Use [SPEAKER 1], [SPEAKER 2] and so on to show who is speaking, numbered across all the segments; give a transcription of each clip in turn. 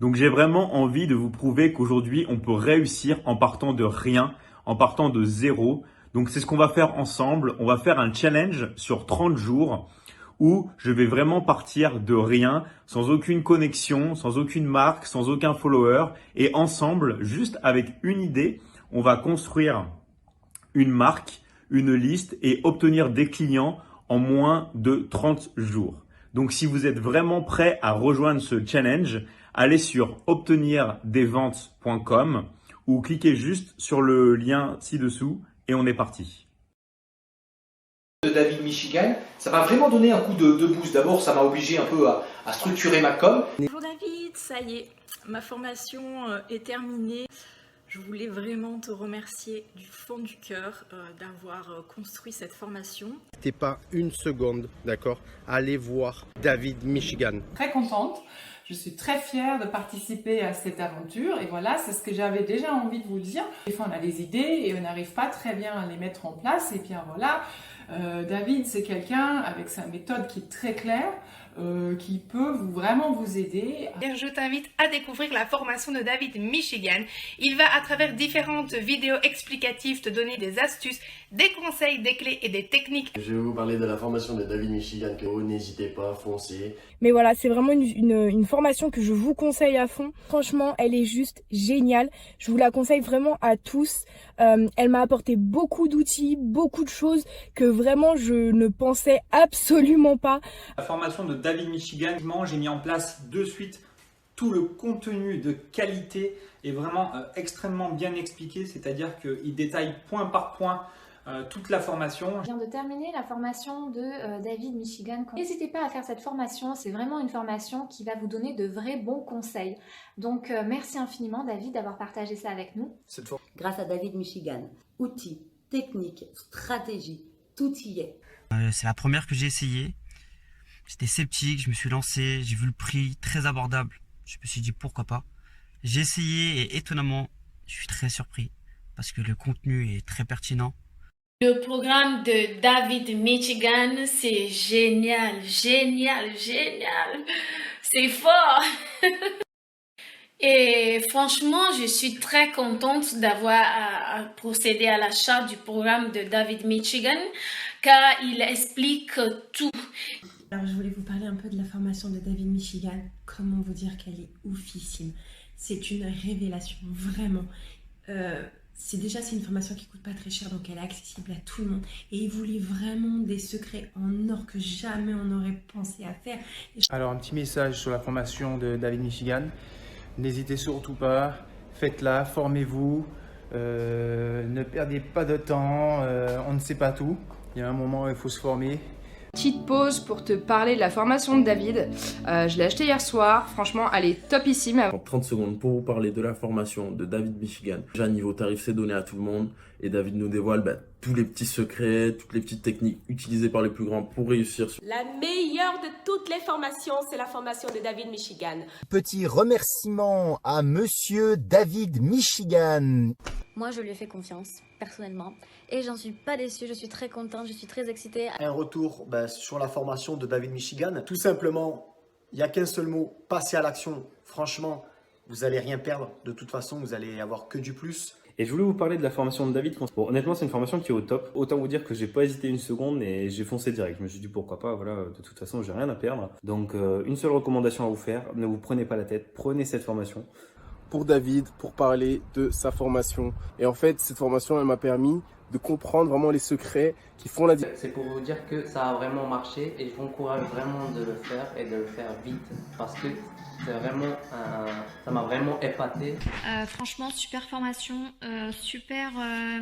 [SPEAKER 1] Donc j'ai vraiment envie de vous prouver qu'aujourd'hui, on peut réussir en partant de rien, en partant de zéro. Donc c'est ce qu'on va faire ensemble. On va faire un challenge sur 30 jours où je vais vraiment partir de rien, sans aucune connexion, sans aucune marque, sans aucun follower. Et ensemble, juste avec une idée, on va construire une marque, une liste et obtenir des clients en moins de 30 jours. Donc si vous êtes vraiment prêt à rejoindre ce challenge, allez sur obtenirdesventes.com ou cliquez juste sur le lien ci-dessous et on est parti.
[SPEAKER 2] De David Michigan, ça m'a vraiment donné un coup de boost. D'abord, ça m'a obligé un peu à structurer ma com.
[SPEAKER 3] Bonjour David, ça y est, ma formation est terminée. Je voulais vraiment te remercier du fond du cœur d'avoir construit cette formation.
[SPEAKER 4] N'hésitez pas une seconde, d'accord? Allez voir David Michigan.
[SPEAKER 5] Très contente, je suis très fière de participer à cette aventure et voilà, c'est ce que j'avais déjà envie de vous dire. Des fois on a des idées et on n'arrive pas très bien à les mettre en place et bien voilà, David c'est quelqu'un avec sa méthode qui est très claire, qui peut vraiment vous aider.
[SPEAKER 6] Je t'invite à découvrir la formation de David Michigan. Il va à travers différentes vidéos explicatives te donner des astuces, des conseils, des clés et des techniques.
[SPEAKER 7] Je vais vous parler de la formation de David Michigan. N'hésitez pas, foncez.
[SPEAKER 8] Mais voilà, c'est vraiment une formation que je vous conseille à fond. Franchement, elle est juste géniale. Je vous la conseille vraiment à tous. Elle m'a apporté beaucoup d'outils, beaucoup de choses que vraiment je ne pensais absolument pas.
[SPEAKER 9] La formation de David Michigan, j'ai mis en place de suite tout le contenu de qualité est vraiment extrêmement bien expliqué, c'est-à-dire qu'il détaille point par point toute la formation.
[SPEAKER 10] Je viens de terminer la formation de David Michigan. N'hésitez pas à faire cette formation, c'est vraiment une formation qui va vous donner de vrais bons conseils. Donc merci infiniment David d'avoir partagé ça avec nous.
[SPEAKER 11] Grâce à David Michigan, outils, techniques, stratégies, tout y est.
[SPEAKER 12] C'est la première que j'ai essayée. J'étais sceptique, je me suis lancé, j'ai vu le prix très abordable. Je me suis dit pourquoi pas. J'ai essayé et étonnamment, je suis très surpris parce que le contenu est très pertinent.
[SPEAKER 13] Le programme de David Michigan, c'est génial, génial, génial. C'est fort. Et franchement, je suis très contente d'avoir procédé à l'achat du programme de David Michigan car il explique tout.
[SPEAKER 14] Alors je voulais vous parler un peu de la formation de David Michigan. Comment vous dire qu'elle est oufissime. C'est une révélation, vraiment. C'est une formation qui coûte pas très cher, donc elle est accessible à tout le monde. Et il voulait vraiment des secrets en or que jamais on n'aurait pensé à faire.
[SPEAKER 15] Alors un petit message sur la formation de David Michigan. N'hésitez surtout pas, faites-la, formez-vous, ne perdez pas de temps, on ne sait pas tout. Il y a un moment où il faut se former.
[SPEAKER 16] Petite pause pour te parler de la formation de David. Je l'ai acheté hier soir. Franchement, elle est topissime.
[SPEAKER 7] 30 secondes pour vous parler de la formation de David Michigan. Déjà, niveau tarif, c'est donné à tout le monde. Et David nous dévoile tous les petits secrets, toutes les petites techniques utilisées par les plus grands pour réussir.
[SPEAKER 17] La meilleure de toutes les formations, c'est la formation de David Michigan.
[SPEAKER 18] Petit remerciement à monsieur David Michigan.
[SPEAKER 19] Moi, je lui ai fait confiance, personnellement. Et j'en suis pas déçue, je suis très contente, je suis très excitée.
[SPEAKER 20] Un retour sur la formation de David Michigan. Tout simplement, il n'y a qu'un seul mot, passer à l'action. Franchement, vous n'allez rien perdre. De toute façon, vous allez avoir que du plus.
[SPEAKER 6] Et je voulais vous parler de la formation de David. Bon, honnêtement, c'est une formation qui est au top. Autant vous dire que j'ai pas hésité une seconde et j'ai foncé direct. Je me suis dit pourquoi pas, voilà, de toute façon, j'ai rien à perdre. Donc, une seule recommandation à vous faire, ne vous prenez pas la tête, prenez cette formation.
[SPEAKER 4] Pour David, pour parler de sa formation. Et en fait, cette formation, elle m'a permis de comprendre vraiment les secrets qui font la différence.
[SPEAKER 2] C'est pour vous dire que ça a vraiment marché et je vous encourage vraiment de le faire et de le faire vite parce que ça m'a vraiment épaté.
[SPEAKER 5] Franchement, super formation, super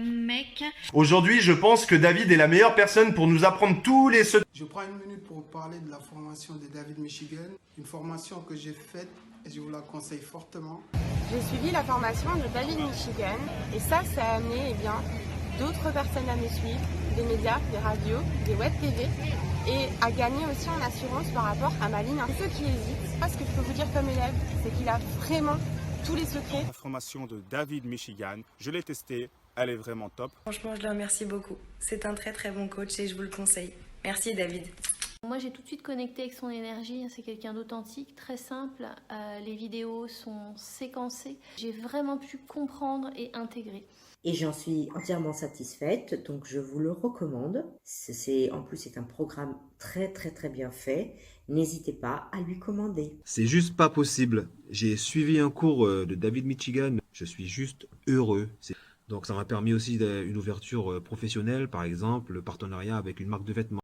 [SPEAKER 5] mec.
[SPEAKER 19] Aujourd'hui, je pense que David est la meilleure personne pour nous apprendre tous les secrets.
[SPEAKER 16] Je prends une minute pour vous parler de la formation de David Michigan, une formation que j'ai faite et je vous la conseille fortement.
[SPEAKER 1] J'ai suivi la formation de David Michigan et ça a amené d'autres personnes à me suivre, des médias, des radios, des web TV et à gagner aussi en assurance par rapport à ma ligne. Ceux qui hésitent, ce que je peux vous dire comme élève, c'est qu'il a vraiment tous les secrets.
[SPEAKER 11] La formation de David Michigan, je l'ai testée, elle est vraiment top.
[SPEAKER 12] Franchement, je le remercie beaucoup. C'est un très très bon coach et je vous le conseille. Merci David.
[SPEAKER 19] Moi j'ai tout de suite connecté avec son énergie, c'est quelqu'un d'authentique, très simple, les vidéos sont séquencées, j'ai vraiment pu comprendre et intégrer.
[SPEAKER 21] Et j'en suis entièrement satisfaite, donc je vous le recommande. En plus, c'est un programme très bien fait. N'hésitez pas à lui commander.
[SPEAKER 22] C'est juste pas possible. J'ai suivi un cours de David Michigan. Je suis juste heureux. Donc ça m'a permis aussi une ouverture professionnelle, par exemple, le partenariat avec une marque de vêtements.